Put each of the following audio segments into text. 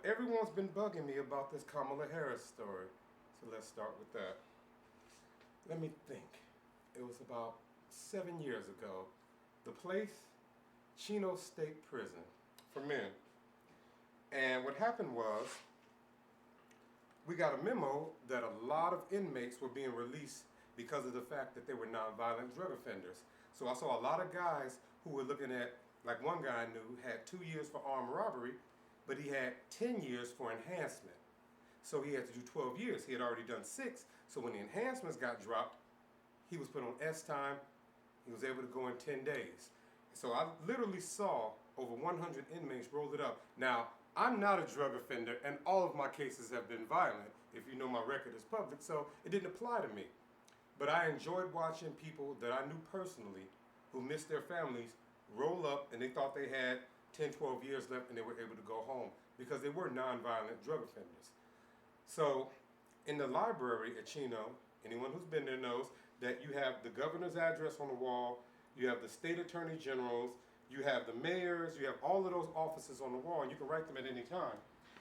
everyone's been bugging me about this Kamala Harris story. So let's start with that. Let me think. It was about 7 years ago. The place, Chino State Prison for men. And what happened was, we got a memo that a lot of inmates were being released because of the fact that they were nonviolent drug offenders. So I saw a lot of guys who were looking at, like one guy I knew had 2 years for armed robbery, but he had 10 years for enhancement. So he had to do 12 years. He had already done 6. So when the enhancements got dropped, he was put on S time. He was able to go in 10 days. So I literally saw over 100 inmates roll it up. Now, I'm not a drug offender, and all of my cases have been violent, if you know my record is public, so it didn't apply to me. But I enjoyed watching people that I knew personally who missed their families roll up and they thought they had 10, 12 years left and they were able to go home because they were nonviolent drug offenders. So in the library at Chino, anyone who's been there knows that you have the governor's address on the wall, you have the state attorney generals, you have the mayors, you have all of those offices on the wall, and you can write them at any time.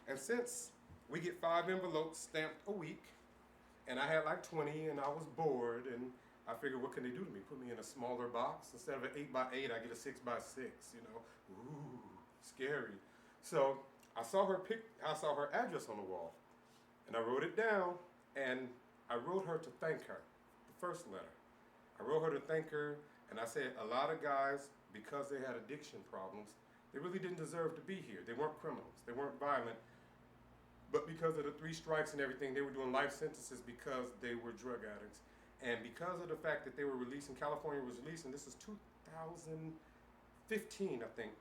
And since we get 5 envelopes stamped a week, and I had like 20 and I was bored, and I figured, what can they do to me? Put me in a smaller box? Instead of an 8x8, I get a 6x6, you know? Ooh, scary. So I saw her address on the wall, and I wrote it down, and I wrote her to thank her, the first letter. I wrote her to thank her, and I said a lot of guys, because they had addiction problems, they really didn't deserve to be here. They weren't criminals, they weren't violent, but because of the 3 strikes and everything, they were doing life sentences because they were drug addicts. And because of the fact that they were releasing, California was releasing, this is 2015, I think,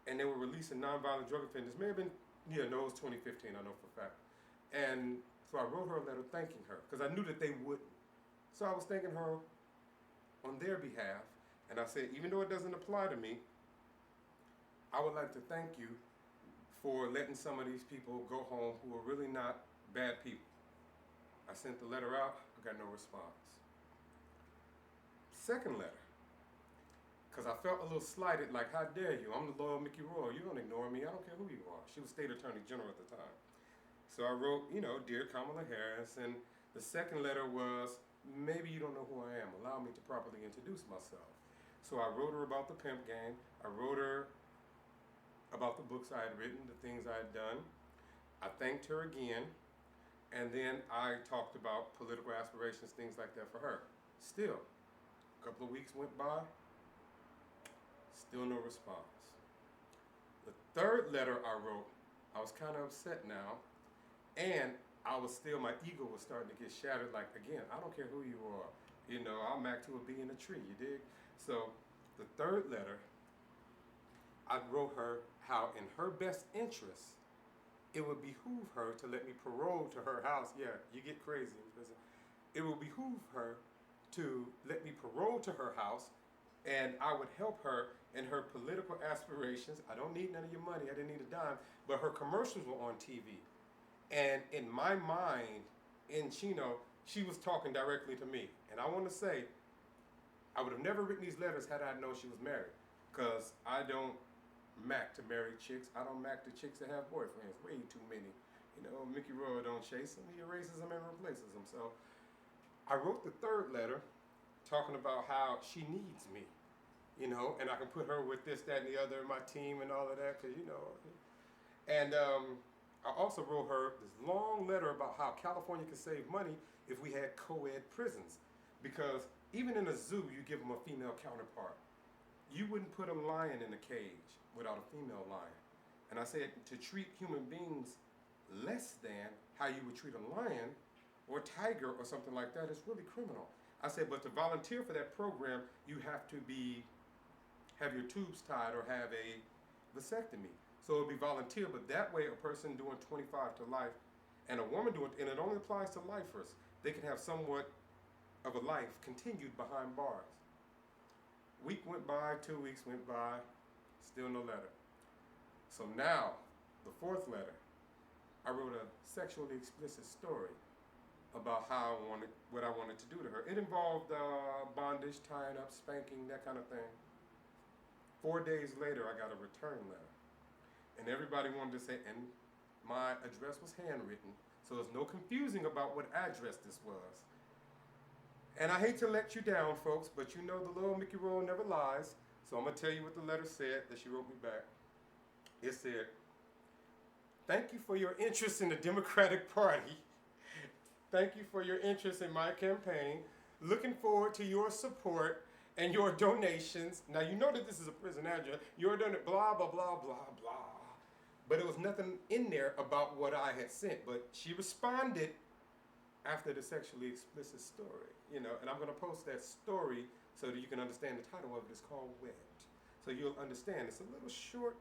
and they were releasing nonviolent drug offenders. May have been, yeah, no, it was 2015, I know for a fact. And so I wrote her a letter thanking her, because I knew that they wouldn't. So I was thanking her on their behalf, and I said, even though it doesn't apply to me, I would like to thank you for letting some of these people go home who are really not bad people. I sent the letter out, I got no response. Second letter, because I felt a little slighted, like, how dare you? I'm the loyal Mickey Royal, you don't ignore me, I don't care who you are. She was state attorney general at the time. So I wrote, Dear Kamala Harris, and the second letter was, maybe you don't know who I am, allow me to properly introduce myself. So I wrote her about the Pimp game, I wrote her about the books I had written, the things I had done. I thanked her again, and then I talked about political aspirations, things like that for her. Still, a couple of weeks went by, still no response. The third letter I wrote, I was kind of upset now, and my ego was starting to get shattered, like, again, I don't care who you are. I'll mac to a bee in a tree, you dig? So the third letter, I wrote her how in her best interest, it would behoove her to let me parole to her house. Yeah, you get crazy in prison. It would behoove her to let me parole to her house, and I would help her in her political aspirations. I don't need none of your money, I didn't need a dime, but her commercials were on TV. And in my mind, in Chino, she was talking directly to me. And I want to say, I would have never written these letters had I known she was married, because I don't mac to married chicks. I don't mac to chicks that have boyfriends. Way too many. Mickey Royal don't chase them. He erases them and replaces them. So I wrote the third letter talking about how she needs me, and I can put her with this, that, and the other, my team and all of that, because, And I also wrote her this long letter about how California could save money if we had co-ed prisons. Because even in a zoo, you give them a female counterpart. You wouldn't put a lion in a cage without a female lion. And I said, to treat human beings less than how you would treat a lion or a tiger or something like that is really criminal. I said, but to volunteer for that program, you have to have your tubes tied or have a vasectomy. So it'll be volunteer, but that way a person doing 25 to life and a woman doing, and it only applies to lifers, they can have somewhat of a life continued behind bars. Week went by, 2 weeks went by, still no letter. So now, the fourth letter, I wrote a sexually explicit story about what I wanted to do to her. It involved bondage, tying up, spanking, that kind of thing. 4 days later, I got a return letter. And everybody wanted to say, and my address was handwritten, so there's no confusing about what address this was. And I hate to let you down, folks, but you know the little Mickey Roll never lies. So I'm going to tell you what the letter said that she wrote me back. It said, "Thank you for your interest in the Democratic Party. Thank you for your interest in my campaign. Looking forward to your support and your donations." Now, you know that this is a prison address. Your donation, blah, blah, blah, blah, blah. But it was nothing in there about what I had sent. But she responded after the sexually explicit story, you know, and I'm going to post that story so that you can understand the title of it is called Wet. So you'll understand. It's a little short,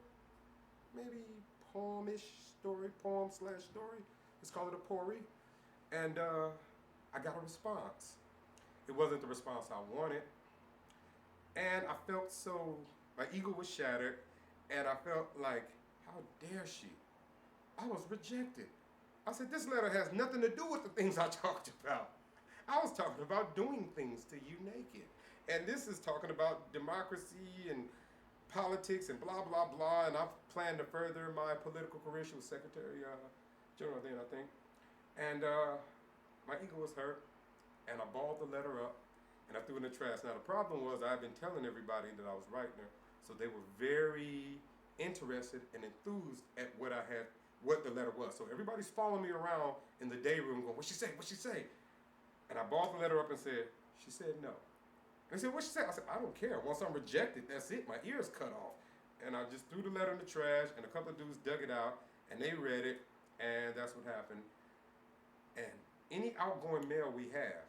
maybe poem-ish story, poem/story. Let's call it a pourri. And I got a response. It wasn't the response I wanted. And I felt so, my ego was shattered, and I felt like, how dare she? I was rejected. I said, this letter has nothing to do with the things I talked about. I was talking about doing things to you naked. And this is talking about democracy and politics and blah, blah, blah. And I plan to further my political career. She was Secretary General then, I think. And my ego was hurt. And I balled the letter up. And I threw it in the trash. Now, the problem was I've been telling everybody that I was writing her. So they were very interested and enthused at what the letter was. So everybody's following me around in the day room going, "What'd she say? What'd she say?" And I balled the letter up and said, "She said no." And they said, "What'd she say?" I said, "I don't care. Once I'm rejected, that's it. My ear's cut off." And I just threw the letter in the trash, and a couple of dudes dug it out, and they read it, and that's what happened. And any outgoing mail we have,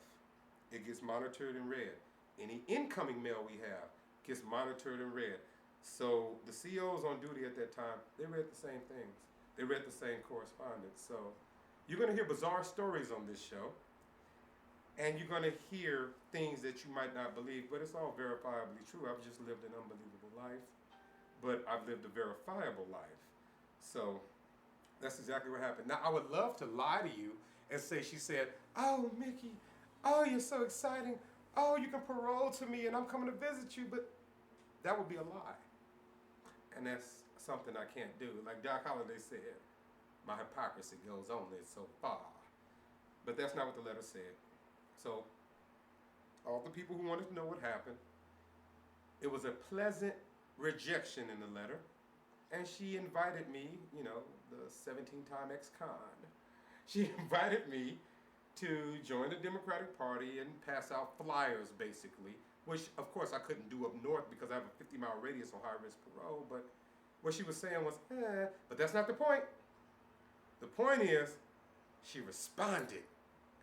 it gets monitored and read. Any incoming mail we have gets monitored and read. So the COs on duty at that time, they read the same things. They read the same correspondence. So you're going to hear bizarre stories on this show. And you're going to hear things that you might not believe, but it's all verifiably true. I've just lived an unbelievable life, but I've lived a verifiable life. So that's exactly what happened. Now, I would love to lie to you and say she said, "Oh, Mickey, oh, you're so exciting. Oh, you can parole to me and I'm coming to visit you," but that would be a lie. And that's something I can't do. Like Doc Holliday said, my hypocrisy goes only so far. But that's not what the letter said. So, all the people who wanted to know what happened, it was a pleasant rejection in the letter. And she invited me, you know, the 17-time ex-con. She invited me to join the Democratic Party and pass out flyers, basically, which, of course, I couldn't do up north because I have a 50-mile radius on high-risk parole. But what she was saying was, but that's not the point. The point is, she responded.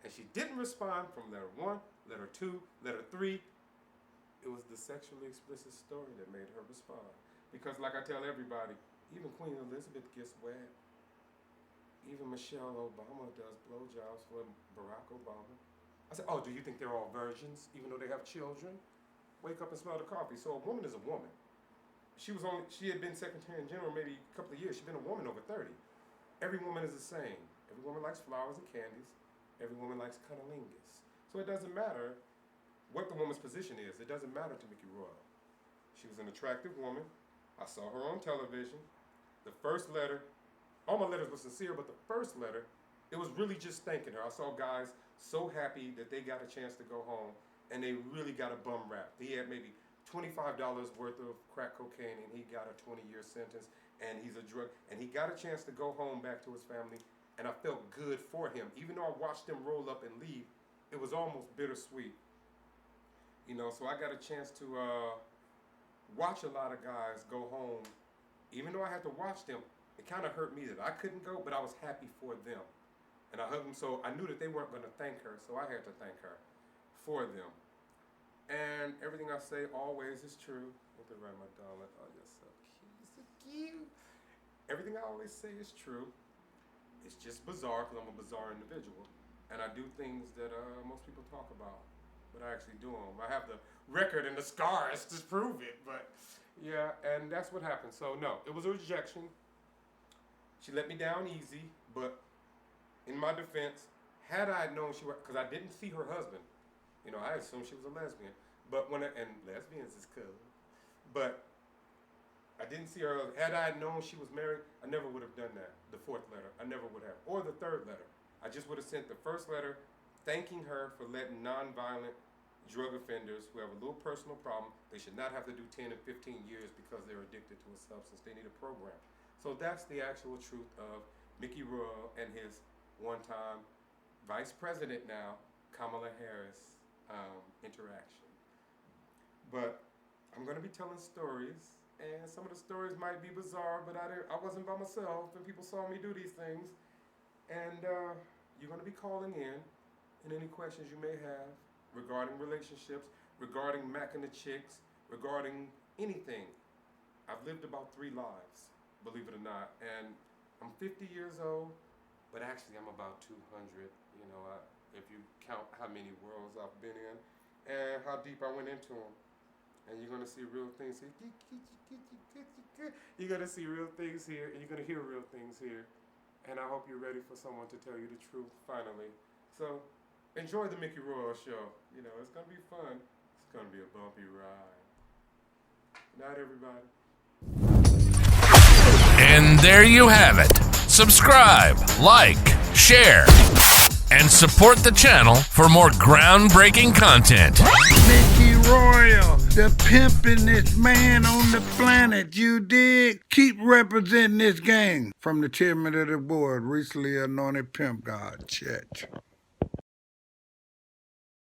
And she didn't respond from letter 1, letter 2, letter 3. It was the sexually explicit story that made her respond. Because like I tell everybody, even Queen Elizabeth gets wet. Even Michelle Obama does blowjobs for Barack Obama. I said, "Oh, do you think they're all virgins, even though they have children? Wake up and smell the coffee." So a woman is a woman. She had been Secretary General maybe a couple of years. She's been a woman over 30. Every woman is the same. Every woman likes flowers and candies. Every woman likes cunnilingus. So it doesn't matter what the woman's position is. It doesn't matter to Mickey Royal. She was an attractive woman. I saw her on television. The first letter, all my letters were sincere, but the first letter, it was really just thanking her. I saw guys so happy that they got a chance to go home, and they really got a bum rap. He had maybe $25 worth of crack cocaine, and he got a 20-year sentence, and he's a drug, and he got a chance to go home back to his family, and I felt good for him. Even though I watched him roll up and leave, it was almost bittersweet. You know, so I got a chance to watch a lot of guys go home. Even though I had to watch them, it kind of hurt me that I couldn't go, but I was happy for them. And I hugged them, so I knew that they weren't going to thank her, so I had to thank her for them. And everything I say always is true. Look at right, my darling. Oh, you're so cute. So cute. Everything I always say is true. It's just bizarre because I'm a bizarre individual. And I do things that most people talk about, but I actually do them. I have the record and the scars to prove it. But yeah, and that's what happened. So no, it was a rejection. She let me down easy, but in my defense, had I known she was, because I didn't see her husband. You know, I assumed she was a lesbian. But and lesbians is cool. But I didn't see her. Had I known she was married, I never would have done that. The fourth letter, I never would have. Or the third letter. I just would have sent the first letter thanking her for letting non-violent drug offenders who have a little personal problem, they should not have to do 10 and 15 years because they're addicted to a substance. They need a program. So that's the actual truth of Mickey Royal and his one-time vice president now, Kamala Harris, interaction. But I'm going to be telling stories, and some of the stories might be bizarre, but I wasn't by myself, and people saw me do these things. And you're going to be calling in, and any questions you may have regarding relationships, regarding macking the chicks, regarding anything. I've lived about 3 lives, believe it or not, and I'm 50 years old, but actually I'm about 200, you know, if you count how many worlds I've been in and how deep I went into them. And you're going to see real things here. You're going to see real things here, and you're going to hear real things here. And I hope you're ready for someone to tell you the truth finally. So enjoy the Mickey Royal Show. You know, it's going to be fun. It's going to be a bumpy ride. Good night, everybody. And there you have it. Subscribe, like, share, and support the channel for more groundbreaking content. Mickey Royal, the pimpin'est man on the planet, you dig? Keep representing this gang. From the chairman of the board, recently anointed pimp god, Chet.